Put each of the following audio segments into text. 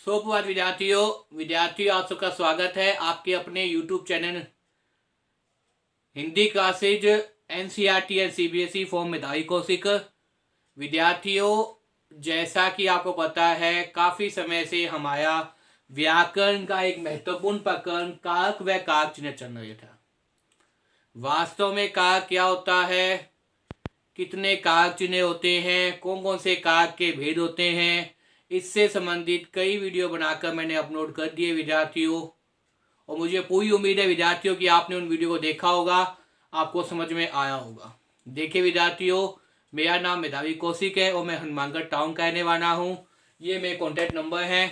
सुप्रभात विद्यार्थियों आप सबका स्वागत है आपके अपने YouTube channel Hindi classes NCERT और सीबीएसई फॉर्म मेधावी कौशिक। विद्यार्थियों, जैसा कि आपको पता है काफ़ी समय से हमारा व्याकरण का एक महत्वपूर्ण प्रकरण कारक व कारक चिन्ह चल रहा था। वास्तव में कारक क्या होता है, कितने कारक चिन्ह होते हैं, कौन कौन से कारक के भेद होते हैं, इससे संबंधित कई वीडियो बनाकर मैंने अपलोड कर दिए विद्यार्थियों। और मुझे पूरी उम्मीद है विद्यार्थियों कि आपने उन वीडियो को देखा होगा, आपको समझ में आया होगा। देखिए विद्यार्थियों, मेरा नाम मेधावी कौशिक है और मैं हनुमानगढ़ टाउन का रहने वाला हूँ। ये मेरे कॉन्टैक्ट नंबर है।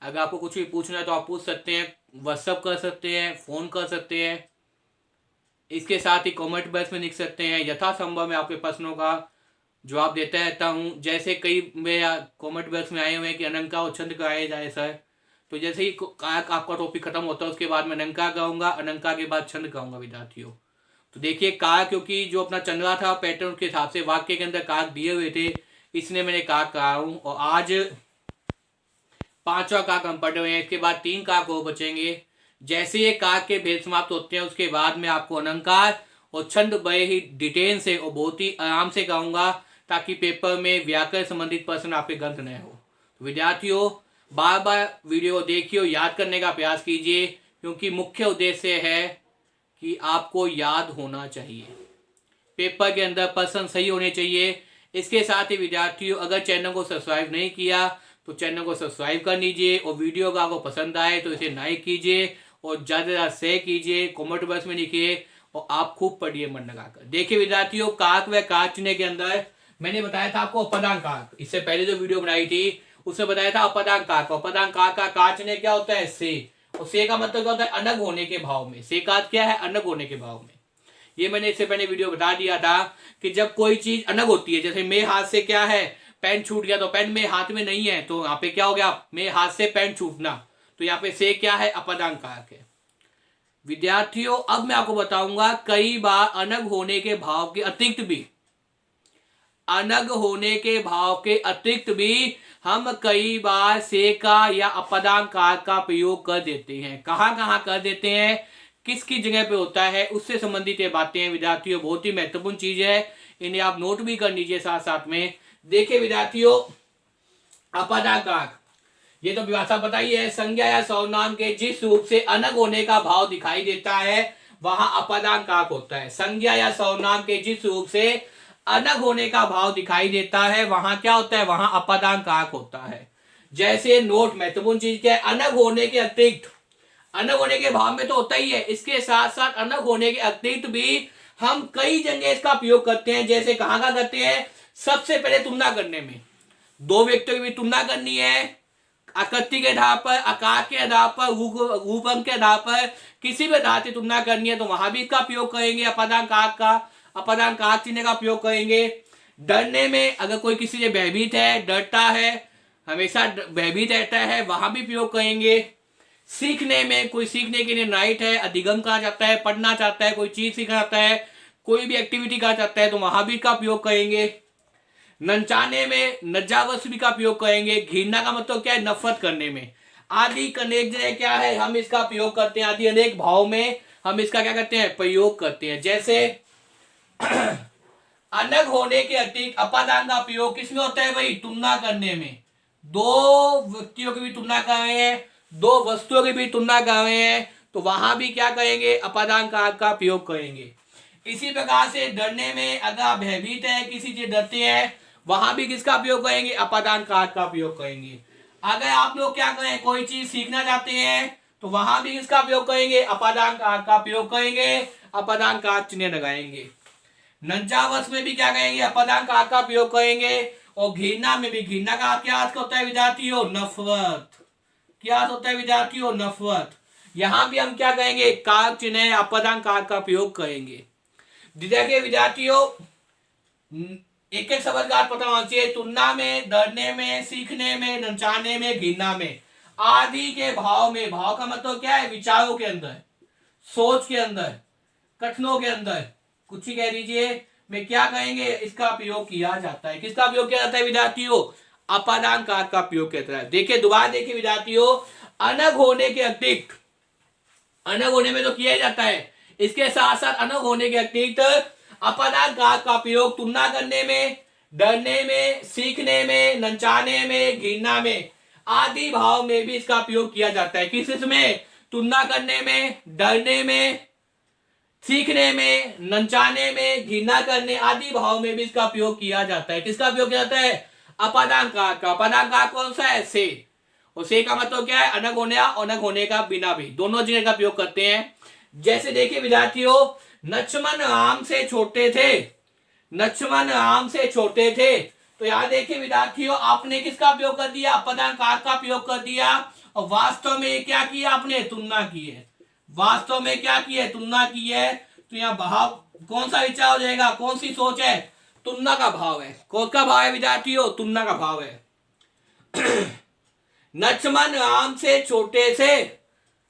अगर आपको कुछ भी पूछना है तो आप पूछ सकते हैं, व्हाट्सअप कर सकते हैं, फ़ोन कर सकते हैं। इसके साथ ही कमेंट बॉक्स में लिख सकते हैं। यथासंभव मैं आपके प्रश्नों का जवाब देता रहता हूँ। जैसे कई मेरे कमेंट बॉक्स में आए हुए हैं कि अनंका और छंद कराए जाए सर, तो जैसे ही आपका टॉपिक खत्म होता है उसके बाद मैं अनंका गाऊंगा, अनंका के बाद छंद गाऊंगा विद्यार्थियों। तो देखिए कारक, क्योंकि जो अपना चल रहा था पैटर्न के हिसाब से वाक्य के अंदर कारक दिए हुए थे, इसलिए मैंने कारक कहा हूँ। और आज 5वां कारक हम पढ़ रहे हैं। इसके बाद 3 कारक और बचेंगे। जैसे ये कारक के भेद समाप्त होते हैं उसके बाद मैं आपको अलंकार और छंद बड़े ही डिटेल से और बहुत ही आराम से गाऊंगा, ताकि पेपर में व्याकरण संबंधित प्रश्न आपके गलत न हो। तो विद्यार्थियों, बार बार वीडियो देखिए और याद करने का प्रयास कीजिए, क्योंकि मुख्य उद्देश्य है कि आपको याद होना चाहिए। पेपर के अंदर प्रश्न सही होने चाहिए। इसके साथ ही विद्यार्थियों, अगर चैनल को सब्सक्राइब नहीं किया तो चैनल को सब्सक्राइब कर लीजिए, और वीडियो का आपको पसंद आए तो इसे लाइक कीजिए और ज़्यादा से ज़्यादा शेयर कीजिए, कमेंट बॉक्स में लिखिए और आप खूब पढ़िए मन लगाकर। देखिए विद्यार्थियों, कारक व कारक चिन्ह के अंदर मैंने बताया था आपको अपदान कारक। इससे पहले जो वीडियो बनाई थी उसमें बताया था अपदान कारक। अपदान कारक का कारक चिन्ह क्या होता है? से। और से का मतलब क्या होता है? अलग होने के भाव में। से का क्या है? अलग होने के भाव में। ये मैंने इससे पहले वीडियो बता दिया था कि जब कोई चीज अलग होती है, जैसे मेरे हाथ से क्या है, पेन छूट गया, तो पेन मेरे हाथ में नहीं है, तो यहाँ पे क्या हो गया? मेरे हाथ से पेन छूटना। तो यहाँ पे से क्या है? अपदान कारक है। विद्यार्थियों, अब मैं आपको बताऊंगा कई बार अलग होने के भाव के अतिरिक्त भी, अलग होने के भाव के अतिरिक्त भी हम कई बार से का या अपदान कारक का प्रयोग कर देते हैं। कहाँ कहाँ कर देते हैं, किसकी जगह पे होता है, उससे संबंधित ये बातें हैं विद्यार्थियों। बहुत ही महत्वपूर्ण चीज है, इन्हें आप नोट भी कर लीजिए साथ साथ में। देखिए विद्यार्थियों, अपदान कारक, ये तो विभाषा बताई है। संज्ञा या सर्वनाम के जिस रूप से अलग होने का भाव दिखाई देता है वहां अपदान कारक होता है। संज्ञा या सर्वनाम के जिस रूप से अलग होने का भाव दिखाई देता है वहां क्या होता है? वहां अपदान कारक होता है। जैसे नोट, महत्वपूर्ण चीज क्या है? अलग होने के अतिरिक्त, अलग होने के भाव में तो होता ही है, इसके साथ साथ अलग होने के अतिरिक्त भी हम कई जगह इसका प्रयोग करते हैं। जैसे कहाँ का करते हैं? सबसे पहले तुलना करने में। दो व्यक्तियों की भी तुलना करनी है, आकृति के आधार पर, आकार के आधार पर, रूप अंक के आधार पर, किसी भी आधार से तुलना करनी है तो वहां भी इसका प्रयोग करेंगे, अपदान कारक का, अपदान कारक चिन्ह का प्रयोग करेंगे। डरने में, अगर कोई किसी से भयभीत है, डरता है, हमेशा भयभीत रहता है, वहां भी प्रयोग करेंगे। सीखने में, कोई सीखने के लिए नाइट है, अधिगम कहा जाता है, पढ़ना चाहता है, कोई चीज सीखना चाहता है, कोई भी एक्टिविटी करना चाहता है तो वहां भी इसका प्रयोग करेंगे। नचाने में नजावश भी का प्रयोग करेंगे। घृणा का मतलब क्या है? नफरत करने में। आदि अनेक जगह क्या है, हम इसका प्रयोग करते हैं। आदि अनेक भाव में हम इसका क्या करते हैं? प्रयोग करते हैं। जैसे अलग होने के अतिरिक्त अपदान का प्रयोग किसमें होता है भाई? तुलना करने में। दो व्यक्तियों की भी तुलना कर रहे हैं, दो वस्तुओं की भी तुलना कर रहे हैं, तो वहां भी क्या करेंगे? अपदान कारक का प्रयोग करेंगे। इसी प्रकार से डरने में, अगर आप भयभीत है, किसी से डरते हैं, वहां भी किसका प्रयोग करेंगे? अपदान कारक का प्रयोग करेंगे। अगर आप लोग क्या करें, कोई चीज सीखना चाहते हैं तो वहां भी किसका प्रयोग करेंगे? अपदान कारक का प्रयोग करेंगे, अपदान कारक चिन्ह लगाएंगे। नंचावश में भी क्या करेंगे? अपदान कारक का प्रयोग करेंगे। और घृणा में भी, घृणा का क्या अर्थ होता है विद्यार्थियों? नफरत। क्या अर्थ होता है विद्यार्थियों? नफरत। यहां भी हम क्या करेंगे? कारक चिन्ह, अपदान कारक का प्रयोग करेंगे। देखिए विद्यार्थियों, एक एक शब्द का अर्थ पता होना चाहिए। तुलना में, डरने में, सीखने में, नचाने में, घृणा में, आदि के भाव में। भाव का मतलब क्या है? विचारों के अंदर, सोच के अंदर, कथनों के अंदर, कुछ ही कह दीजिए, में क्या कहेंगे? इसका प्रयोग किया जाता है। किसका प्रयोग किया जाता है विद्यार्थियों? अपादान कारक का प्रयोग करता है। देखिए दोबारा देखिए विद्यार्थियों, अनग होने के अतिरिक्त, अनग होने में तो किया ही जाता है, इसके साथ साथ अनग होने के अतिरिक्त अपादान कारक का प्रयोग तुलना करने में, डरने में, सीखने में, नचाने में, घृणा में आदि भाव में भी इसका प्रयोग किया जाता है। किस में? तुलना करने में, डरने में, सीखने में, नचाने में, घृणा करने आदि भाव में भी इसका प्रयोग किया जाता है। किसका प्रयोग किया जाता है? अपादान कारक का। अपादान कारक कौन सा है? से। और से का मतलब क्या है? अनग होने या अनग होने का बिना भी, दोनों जगह का प्रयोग करते हैं। जैसे देखिए विद्यार्थियों, लक्ष्मण राम से छोटे थे, लक्ष्मण राम से छोटे थे, तो यहां देखिए विद्यार्थियों, आपने किसका प्रयोग कर दिया? अपादान कारक का प्रयोग कर दिया। और वास्तव में क्या किया आपने? तुलना की है। वास्तव में क्या की है? तुलना की है। तो यहाँ भाव कौन सा विचार हो जाएगा? कौन सी सोच है? तुलना का भाव है। कौन का भाव है विद्यार्थियों? तुलना का भाव है। लक्ष्मण राम से छोटे से,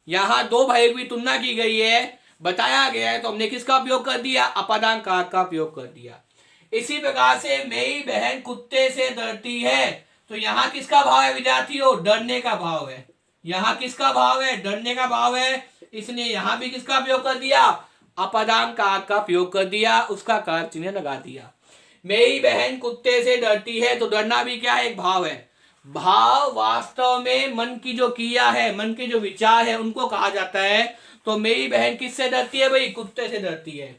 यहां दो भाई की तुलना की गई है, बताया गया है, तो हमने किसका प्रयोग कर दिया? अपादान कारक का प्रयोग कर दिया। इसी प्रकार से मेरी बहन कुत्ते से डरती है, तो यहां किसका भाव है विद्यार्थियों? डरने का भाव है। यहां किसका भाव है? डरने का भाव है। इसलिए यहां भी किसका प्रयोग कर दिया? अपादान कारक का प्रयोग कर दिया, उसका कारक चिन्ह लगा दिया। मेरी बहन कुत्ते से डरती है, तो डरना भी क्या है? एक भाव है। भाव वास्तव में मन की जो क्रिया है, मन के जो विचार है, उनको कहा जाता है। तो मेरी बहन किससे डरती है भाई? कुत्ते से डरती है।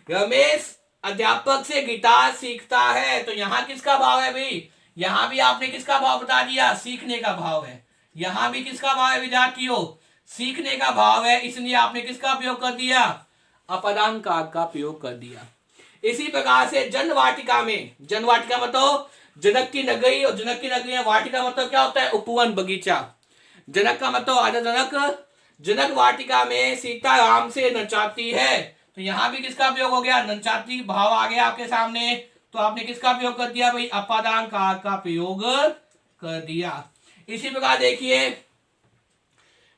रमेश अध्यापक से गिटार सीखता है, तो यहां किसका भाव है भाई? यहां भी आपने किसका भाव बता दिया? सीखने का भाव है। यहां भी किसका भाव है विद्यार्थियों? सीखने का भाव है। इसलिए आपने किसका प्रयोग कर दिया? अपादान कारक का प्रयोग कर दिया। इसी प्रकार से जन वाटिका में, जन वाटिका मतलब जनक की नगरी, और जनक की नगरी में वाटिका मतलब क्या होता है? उपवन, बगीचा। जनक का मतलब आजा जनक। जनक वाटिका में सीता राम से नचाती है, तो यहां भी किसका प्रयोग हो गया? नचाती भाव आ गया आपके सामने। तो आपने किसका प्रयोग कर दिया भाई? अपादान कारक का प्रयोग कर दिया। इसी प्रकार देखिए,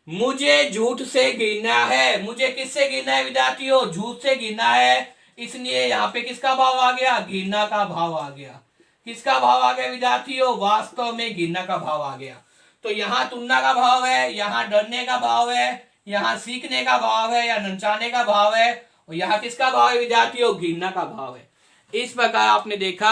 मुझे झूठ से घृणा है। मुझे किससे घृणा है विद्यार्थियों? झूठ से घृणा है। इसलिए यहाँ पे किसका भाव आ गया? घृणा का भाव आ गया। किसका भाव आ गया विद्यार्थियों? वास्तव में घृणा का भाव आ गया। तो यहाँ तुलना का भाव है, यहाँ डरने का भाव है, यहाँ सीखने का भाव है या नचाने का भाव है, और यहाँ किसका भाव है विद्यार्थियों? घृणा का भाव है। इस प्रकार आपने देखा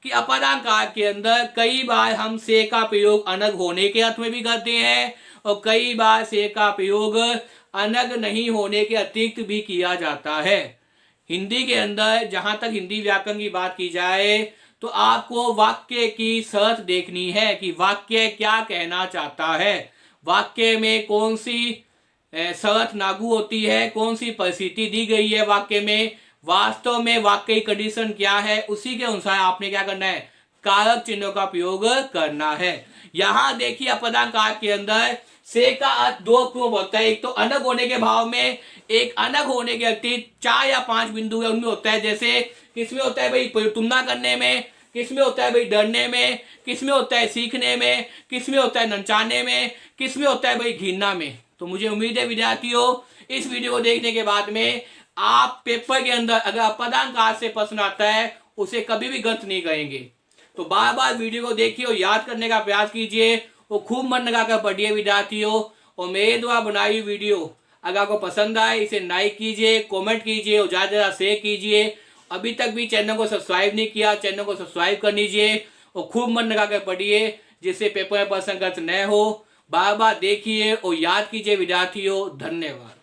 कि अपादान कारक के अंदर कई बार हम से का प्रयोग अनग होने के अर्थ में भी करते हैं, और कई बार से का प्रयोग अनग नहीं होने के अतिरिक्त भी किया जाता है। हिंदी के अंदर जहां तक हिंदी व्याकरण की बात की जाए, तो आपको वाक्य की शर्त देखनी है कि वाक्य क्या कहना चाहता है, वाक्य में कौन सी शर्त लागू होती है, कौन सी परिस्थिति दी गई है वाक्य में, वास्तव में वाक्य की कंडीशन क्या है, उसी के अनुसार आपने क्या करना है? कारक चिन्हों का प्रयोग करना है। यहां देखिए अपादान कारक के अंदर से का अर्थ दो क्यों होता है? एक तो अनग होने के भाव में, एक अनग होने के अतिरिक्त 4 या 5 बिंदु है उनमें होता है। जैसे किसमें होता है भाई? तुलना करने में। किसमें होता है भाई? डरने में। किसमें होता है? सीखने में। किसमें होता है? नचाने में। किसमें होता है भाई? घृणा में। तो मुझे उम्मीद है विद्यार्थियों, इस वीडियो को देखने के बाद में आप पेपर के अंदर अगर अपादान कारक से प्रश्न आता है, उसे कभी भी गलत नहीं करेंगे। तो बार बार वीडियो को देखिए और याद करने का प्रयास कीजिए, वो खूब मन लगाकर पढ़िए विद्यार्थियों। और मेरे द्वारा बनाई हुई वीडियो अगर आपको पसंद आए, इसे लाइक कीजिए, कमेंट कीजिए और ज़्यादा से ज़्यादा शेयर कीजिए। अभी तक भी चैनल को सब्सक्राइब नहीं किया, चैनल को सब्सक्राइब कर लीजिए और खूब मन लगाकर पढ़िए, जिससे पेपर में प्रश्न गलत न हो। बार बार देखिए और याद कीजिए विद्यार्थियों। धन्यवाद।